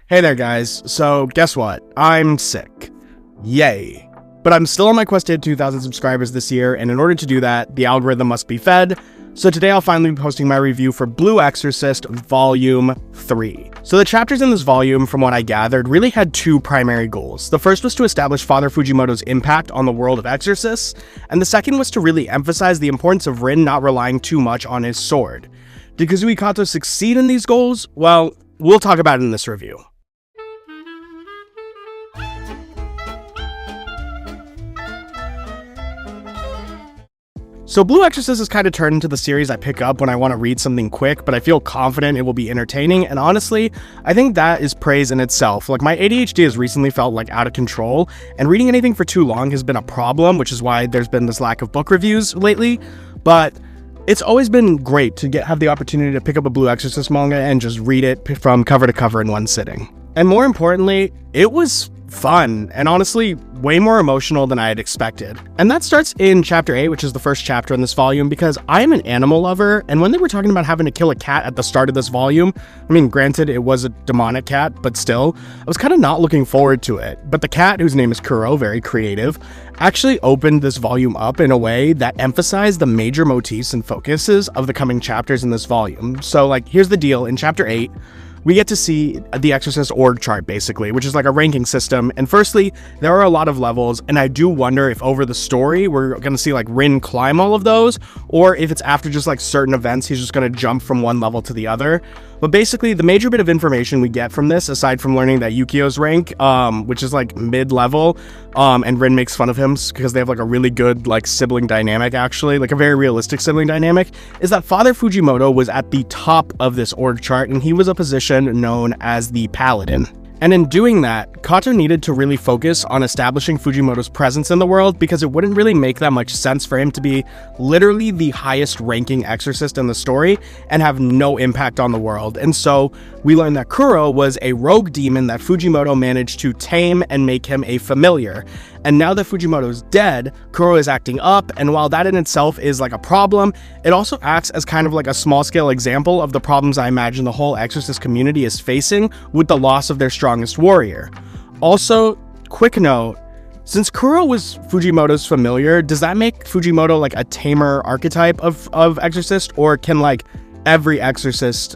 Hey there guys, so guess what? I'm sick. Yay. But I'm still on my quest to hit 2,000 subscribers this year, and in order to do that, the algorithm must be fed. So today I'll finally be posting my review for Blue Exorcist Volume 3. So the chapters in this volume, from what I gathered, really had two primary goals. The first was to establish Father Fujimoto's impact on the world of exorcists, and the second was to really emphasize the importance of Rin not relying too much on his sword. Did Kazue Kato succeed in these goals? Well, we'll talk about it in this review. So Blue Exorcist has kind of turned into the series I pick up when I want to read something quick, but I feel confident it will be entertaining, and honestly, I think that is praise in itself. Like, my ADHD has recently felt like out of control, and reading anything for too long has been a problem, which is why there's been this lack of book reviews lately, but it's always been great to have the opportunity to pick up a Blue Exorcist manga and just read it from cover to cover in one sitting. And more importantly, it was fun, and honestly, way more emotional than I had expected. And that starts in Chapter 8, which is the first chapter in this volume, because I am an animal lover, and when they were talking about having to kill a cat at the start of this volume, I mean, granted, it was a demonic cat, but still, I was kind of not looking forward to it. But the cat, whose name is Kuro, very creative, actually opened this volume up in a way that emphasized the major motifs and focuses of the coming chapters in this volume. So, like, here's the deal. In Chapter 8, we get to see the Exorcist org chart, basically, which is like a ranking system. And firstly, there are a lot of levels, and I do wonder if over the story, we're going to see like Rin climb all of those, or if it's after just like certain events, he's just going to jump from one level to the other. But basically, the major bit of information we get from this, aside from learning that Yukio's rank, which is like mid-level, and Rin makes fun of him because they have like a really good like sibling dynamic, actually, like a very realistic sibling dynamic, is that Father Fujimoto was at the top of this org chart, and he was a position known as the Paladin. And in doing that, Kato needed to really focus on establishing Fujimoto's presence in the world, because it wouldn't really make that much sense for him to be literally the highest ranking exorcist in the story and have no impact on the world. And so we learned that Kuro was a rogue demon that Fujimoto managed to tame and make him a familiar. And now that Fujimoto's dead, Kuro is acting up, and while that in itself is like a problem, it also acts as kind of like a small-scale example of the problems I imagine the whole Exorcist community is facing with the loss of their strongest warrior. Also, quick note, since Kuro was Fujimoto's familiar, does that make Fujimoto like a tamer archetype of Exorcist, or can like every Exorcist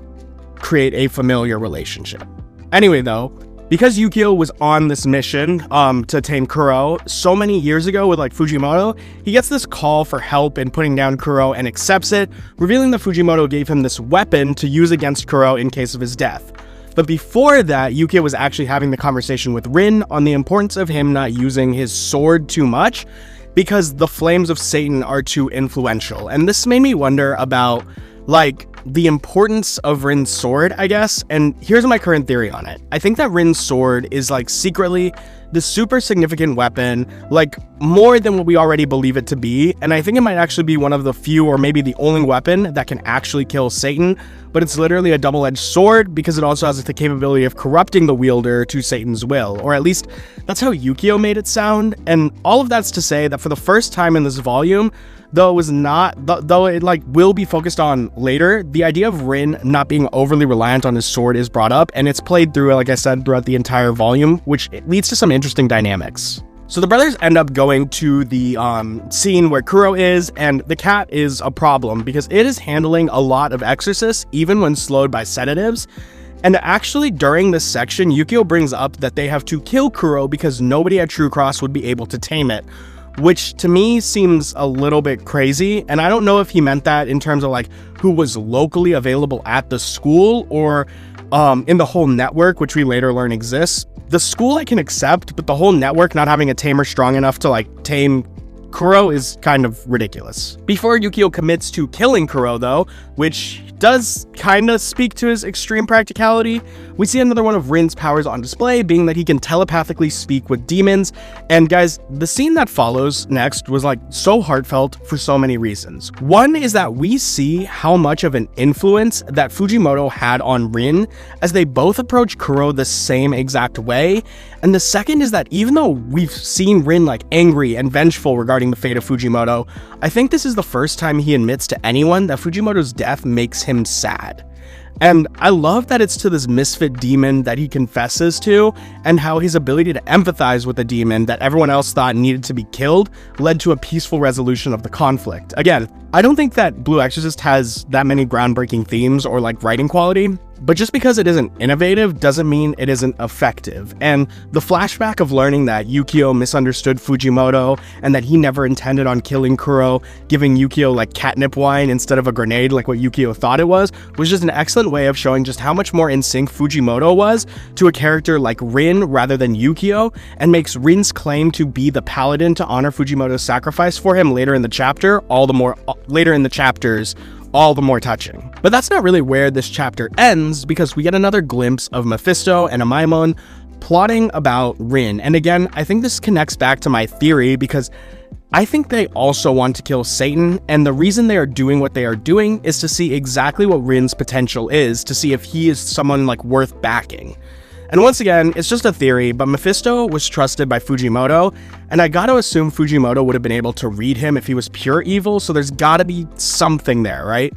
create a familiar relationship? Anyway though, because Yukio was on this mission to tame Kuro so many years ago with like Fujimoto, he gets this call for help in putting down Kuro and accepts it, revealing that Fujimoto gave him this weapon to use against Kuro in case of his death. But before that, Yukio was actually having the conversation with Rin on the importance of him not using his sword too much, because the flames of Satan are too influential. And this made me wonder about like the importance of Rin's sword, I guess, and here's my current theory on it. I think that Rin's sword is like secretly the super significant weapon, like more than what we already believe it to be, and I think it might actually be one of the few or maybe the only weapon that can actually kill Satan, but it's literally a double-edged sword because it also has the capability of corrupting the wielder to Satan's will, or at least that's how Yukio made it sound. And all of that's to say that for the first time in this volume, though it like will be focused on later, the idea of Rin not being overly reliant on his sword is brought up, and it's played through, like I said, throughout the entire volume, which leads to some interesting dynamics. So the brothers end up going to the scene where Kuro is, and the cat is a problem because it is handling a lot of exorcists, even when slowed by sedatives. And actually, during this section, Yukio brings up that they have to kill Kuro because nobody at True Cross would be able to tame it, which to me seems a little bit crazy. And I don't know if he meant that in terms of like who was locally available at the school or in the whole network, which we later learn exists. The school I can accept, but the whole network not having a tamer strong enough to like tame Kuro is kind of ridiculous. Before Yukio commits to killing Kuro though, which does kind of speak to his extreme practicality, we see another one of Rin's powers on display, being that he can telepathically speak with demons. And guys, the scene that follows next was like so heartfelt for so many reasons. One is that we see how much of an influence that Fujimoto had on Rin as they both approach Kuro the same exact way. And the second is that even though we've seen Rin like angry and vengeful regarding the fate of Fujimoto, I think this is the first time he admits to anyone that Fujimoto's death makes him sad. And I love that it's to this misfit demon that he confesses to, and how his ability to empathize with the demon that everyone else thought needed to be killed led to a peaceful resolution of the conflict. Again, I don't think that Blue Exorcist has that many groundbreaking themes or like writing quality, but just because it isn't innovative doesn't mean it isn't effective. And the flashback of learning that Yukio misunderstood Fujimoto and that he never intended on killing Kuro, giving Yukio like catnip wine instead of a grenade like what Yukio thought it was just an excellent way of showing just how much more in sync Fujimoto was to a character like Rin rather than Yukio, and makes Rin's claim to be the paladin to honor Fujimoto's sacrifice for him later in the chapter all the more touching. But that's not really where this chapter ends, because we get another glimpse of Mephisto and Amaimon plotting about Rin. And again, I think this connects back to my theory, because I think they also want to kill Satan, and the reason they are doing what they are doing is to see exactly what Rin's potential is, to see if he is someone like worth backing. And once again, it's just a theory, but Mephisto was trusted by Fujimoto, and I gotta assume Fujimoto would have been able to read him if he was pure evil, so there's gotta be something there, right?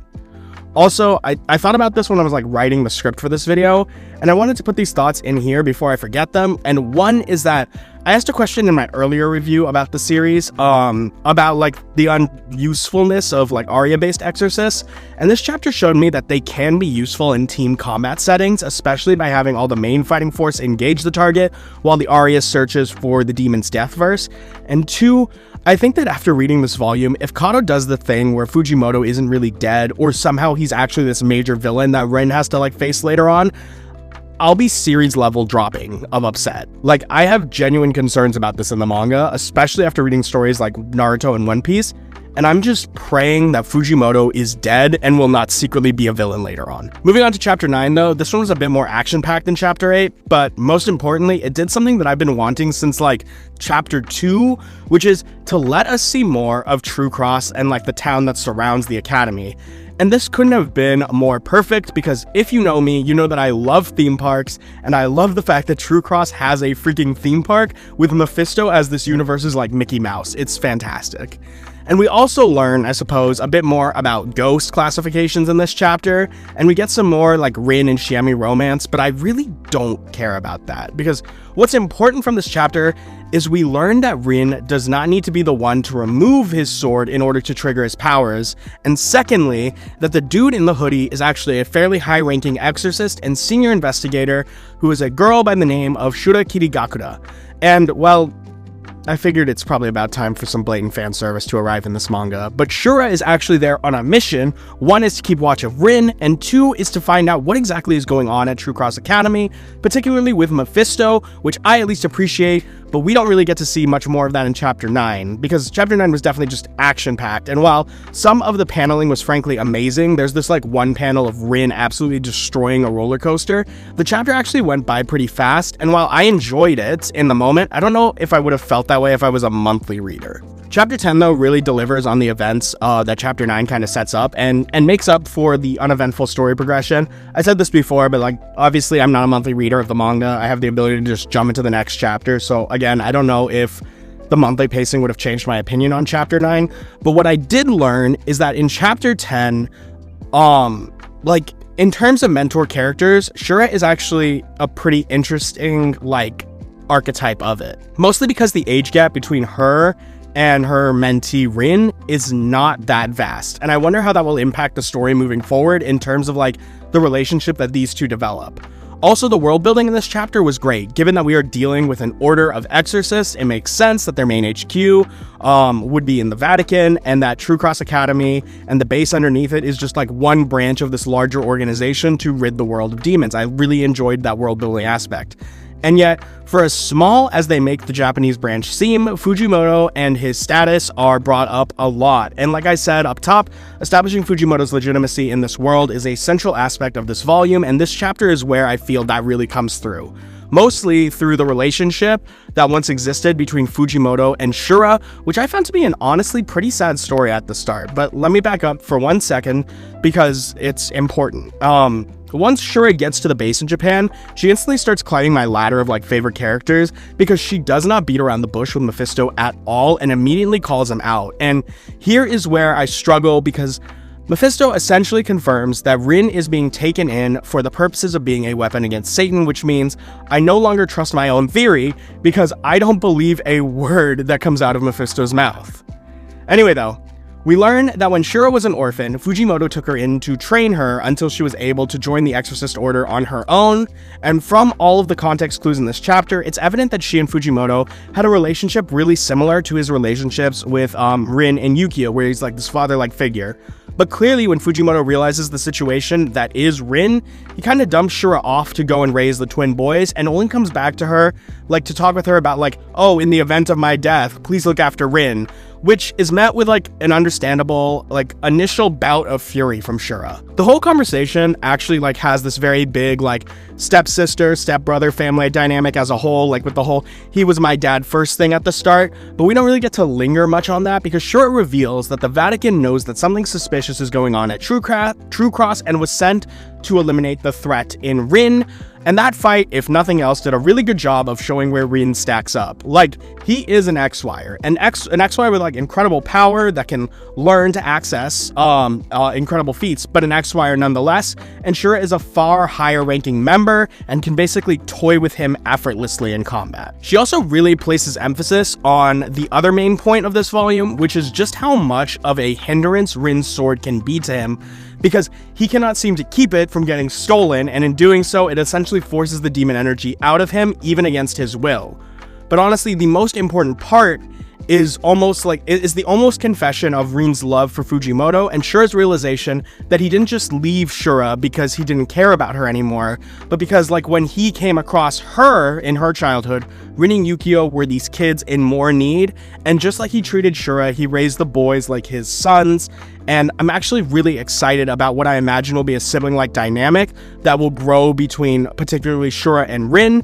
Also, I thought about this when I was like writing the script for this video, and I wanted to put these thoughts in here before I forget them. And one is that I asked a question in my earlier review about the series, about like the unusefulness of like Arya-based exorcists, and this chapter showed me that they can be useful in team combat settings, especially by having all the main fighting force engage the target while the Arya searches for the demon's death verse. And two, I think that after reading this volume, if Kato does the thing where Fujimoto isn't really dead, or somehow he's actually this major villain that Rin has to like face later on, I'll be series level dropping of upset. Like, I have genuine concerns about this in the manga, especially after reading stories like Naruto and One Piece, and I'm just praying that Fujimoto is dead and will not secretly be a villain later on. Moving on to chapter 9 though, this one was a bit more action-packed than chapter 8, but most importantly, it did something that I've been wanting since like chapter 2, which is to let us see more of True Cross and like the town that surrounds the academy. And this couldn't have been more perfect, because if you know me, you know that I love theme parks, and I love the fact that True Cross has a freaking theme park with Mephisto as this universe's like Mickey Mouse. It's fantastic. And we also learn, I suppose, a bit more about ghost classifications in this chapter, and we get some more like Rin and Shiami romance, but I really don't care about that, because what's important from this chapter is we learn that Rin does not need to be the one to remove his sword in order to trigger his powers, and secondly, that the dude in the hoodie is actually a fairly high-ranking exorcist and senior investigator who is a girl by the name of Shura Kirigakura. And, well, I figured it's probably about time for some blatant fan service to arrive in this manga, but Shura is actually there on a mission. One is to keep watch of Rin, and two is to find out what exactly is going on at True Cross Academy, particularly with Mephisto, which I at least appreciate, but we don't really get to see much more of that in chapter 9, because chapter 9 was definitely just action-packed, and while some of the paneling was frankly amazing, there's this like one panel of Rin absolutely destroying a roller coaster, the chapter actually went by pretty fast, and while I enjoyed it in the moment, I don't know if I would have felt that way if I was a monthly reader. Chapter 10, though, really delivers on the events that Chapter 9 kind of sets up and makes up for the uneventful story progression. I said this before, but like, obviously I'm not a monthly reader of the manga. I have the ability to just jump into the next chapter, so again, I don't know if the monthly pacing would have changed my opinion on Chapter 9, but what I did learn is that in Chapter 10, like, in terms of mentor characters, Shura is actually a pretty interesting, like, archetype of it. Mostly because the age gap between her and her mentee Rin is not that vast, and I wonder how that will impact the story moving forward in terms of like the relationship that these two develop. Also, the world building in this chapter was great. Given that we are dealing with an order of exorcists, it makes sense that their main HQ would be in the Vatican, and that True Cross Academy and the base underneath it is just like one branch of this larger organization to rid the world of demons. I really enjoyed that world building aspect. And yet, for as small as they make the Japanese branch seem, Fujimoto and his status are brought up a lot. And like I said up top, establishing Fujimoto's legitimacy in this world is a central aspect of this volume, and this chapter is where I feel that really comes through. Mostly through the relationship that once existed between Fujimoto and Shura, which I found to be an honestly pretty sad story at the start. But let me back up for 1 second, because it's important. Once Shura gets to the base in Japan, she instantly starts climbing my ladder of like favorite characters, because she does not beat around the bush with Mephisto at all and immediately calls him out. And here is where I struggle, because Mephisto essentially confirms that Rin is being taken in for the purposes of being a weapon against Satan, which means I no longer trust my own theory because I don't believe a word that comes out of Mephisto's mouth. Anyway though, we learn that when Shura was an orphan, Fujimoto took her in to train her until she was able to join the Exorcist order on her own, and from all of the context clues in this chapter, it's evident that she and Fujimoto had a relationship really similar to his relationships with Rin and Yukio, where he's like this father-like figure. But clearly, when Fujimoto realizes the situation that is Rin, he kind of dumps Shura off to go and raise the twin boys, and only comes back to her, like, to talk with her about, like, oh, in the event of my death, please look after Rin, which is met with, like, an understandable, like, initial bout of fury from Shura. The whole conversation actually, like, has this very big, like, stepsister, stepbrother family dynamic as a whole, like, with the whole he was my dad first thing at the start, but we don't really get to linger much on that because Shura reveals that the Vatican knows that something suspicious is going on at True Cross and was sent to eliminate the threat in Rin. And that fight, if nothing else, did a really good job of showing where Rin stacks up. Like, he is an X-Wire, an X-Wire with, like, incredible power that can learn to access incredible feats, but an X-Wire nonetheless. And Shura is a far higher ranking member and can basically toy with him effortlessly in combat. She also really places emphasis on the other main point of this volume, which is just how much of a hindrance Rin's sword can be to him, because he cannot seem to keep it from getting stolen, and in doing so, it essentially forces the demon energy out of him, even against his will. But honestly, the most important part is the almost confession of Rin's love for Fujimoto and Shura's realization that he didn't just leave Shura because he didn't care about her anymore, but because, like, when he came across her in her childhood, Rin and Yukio were these kids in more need, and just like he treated Shura, he raised the boys like his sons. And I'm actually really excited about what I imagine will be a sibling-like dynamic that will grow between particularly Shura and Rin,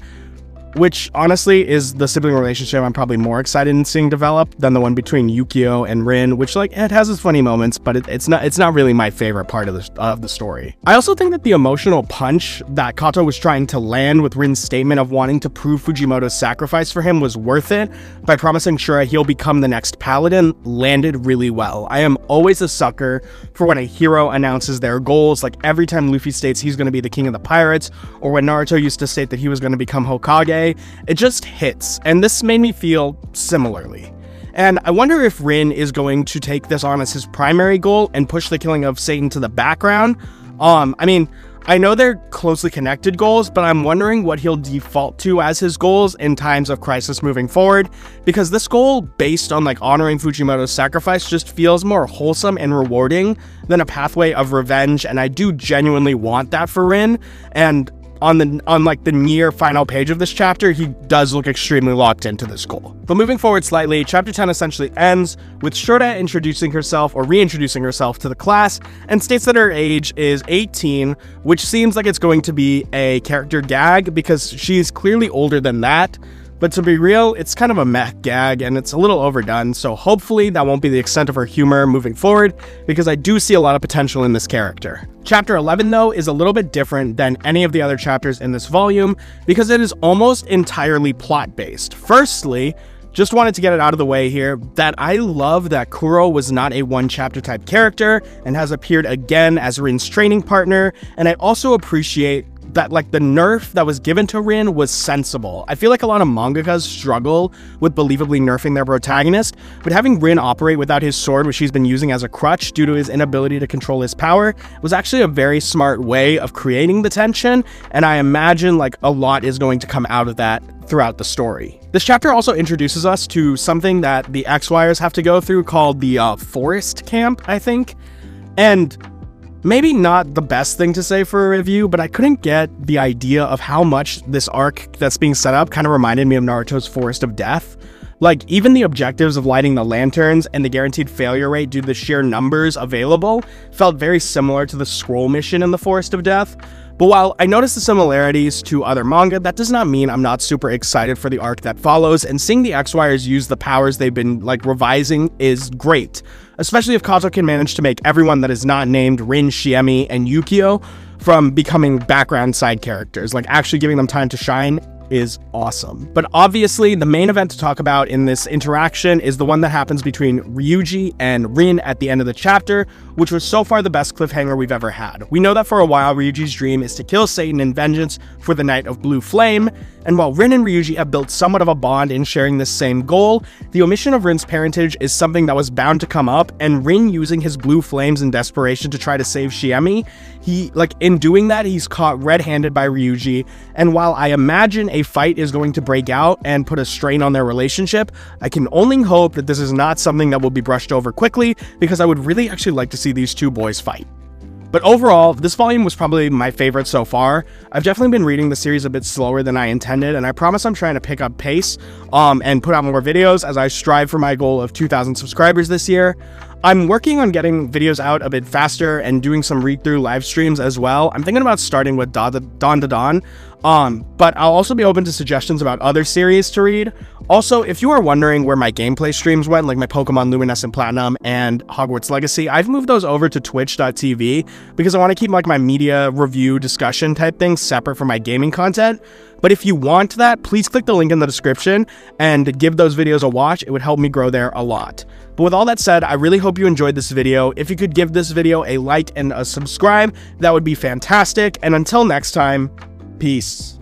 which honestly is the sibling relationship I'm probably more excited in seeing develop than the one between Yukio and Rin, which, like, it has its funny moments, but it's not really my favorite part of the story. I also think that the emotional punch that Kato was trying to land with Rin's statement of wanting to prove Fujimoto's sacrifice for him was worth it by promising Shura he'll become the next paladin landed really well. I am always a sucker for when a hero announces their goals, like every time Luffy states he's going to be the king of the pirates, or when Naruto used to state that he was going to become Hokage. It just hits, and this made me feel similarly. And I wonder if Rin is going to take this on as his primary goal and push the killing of Satan to the background. I mean, I know they're closely connected goals, but I'm wondering what he'll default to as his goals in times of crisis moving forward, because this goal, based on, like, honoring Fujimoto's sacrifice, just feels more wholesome and rewarding than a pathway of revenge, and I do genuinely want that for Rin. And on the near final page of this chapter, he does look extremely locked into this goal. But moving forward slightly, chapter 10 essentially ends with Shura introducing herself, or reintroducing herself to the class, and states that her age is 18, which seems like it's going to be a character gag because she's clearly older than that. But to be real, it's kind of a meh gag, and it's a little overdone, so hopefully that won't be the extent of her humor moving forward, because I do see a lot of potential in this character. Chapter 11, though, is a little bit different than any of the other chapters in this volume, because it is almost entirely plot-based. Firstly, just wanted to get it out of the way here, that I love that Kuro was not a one-chapter type character, and has appeared again as Rin's training partner, and I also appreciate that, like, the nerf that was given to Rin was sensible. I feel like a lot of mangakas struggle with believably nerfing their protagonist, but having Rin operate without his sword, which he's been using as a crutch due to his inability to control his power, was actually a very smart way of creating the tension, and I imagine, like, a lot is going to come out of that throughout the story. This chapter also introduces us to something that the X-Wires have to go through called the Forest Camp, I think, and maybe not the best thing to say for a review, but I couldn't get the idea of how much this arc that's being set up kind of reminded me of Naruto's Forest of Death. Like, even the objectives of lighting the lanterns and the guaranteed failure rate due to the sheer numbers available felt very similar to the scroll mission in the Forest of Death. But while I noticed the similarities to other manga, that does not mean I'm not super excited for the arc that follows, and seeing the X-Wires use the powers they've been, like, revising is great. Especially if Kato can manage to make everyone that is not named Rin, Shiemi, and Yukio from becoming background side characters, like actually giving them time to shine is awesome. But obviously, the main event to talk about in this interaction is the one that happens between Ryuji and Rin at the end of the chapter, which was so far the best cliffhanger we've ever had. We know that for a while, Ryuji's dream is to kill Satan in vengeance for the Night of Blue Flame, and while Rin and Ryuji have built somewhat of a bond in sharing this same goal, the omission of Rin's parentage is something that was bound to come up, and Rin using his blue flames in desperation to try to save Shiemi, in doing that, he's caught red-handed by Ryuji, and while I imagine a fight is going to break out and put a strain on their relationship, I can only hope that this is not something that will be brushed over quickly, because I would really actually like to see these two boys fight. But overall, this volume was probably my favorite so far. I've definitely been reading the series a bit slower than I intended, and I promise I'm trying to pick up pace and put out more videos as I strive for my goal of 2,000 subscribers this year. I'm working on getting videos out a bit faster and doing some read-through live streams as well. I'm thinking about starting with Dawn to Dawn, but I'll also be open to suggestions about other series to read. Also, if you are wondering where my gameplay streams went, like my Pokemon Luminescent Platinum and Hogwarts Legacy, I've moved those over to twitch.tv because I want to keep my media review discussion type things separate from my gaming content. But if you want that, please click the link in the description and give those videos a watch. It would help me grow there a lot. But with all that said, I really hope you enjoyed this video. If you could give this video a like and a subscribe, that would be fantastic. And until next time, peace.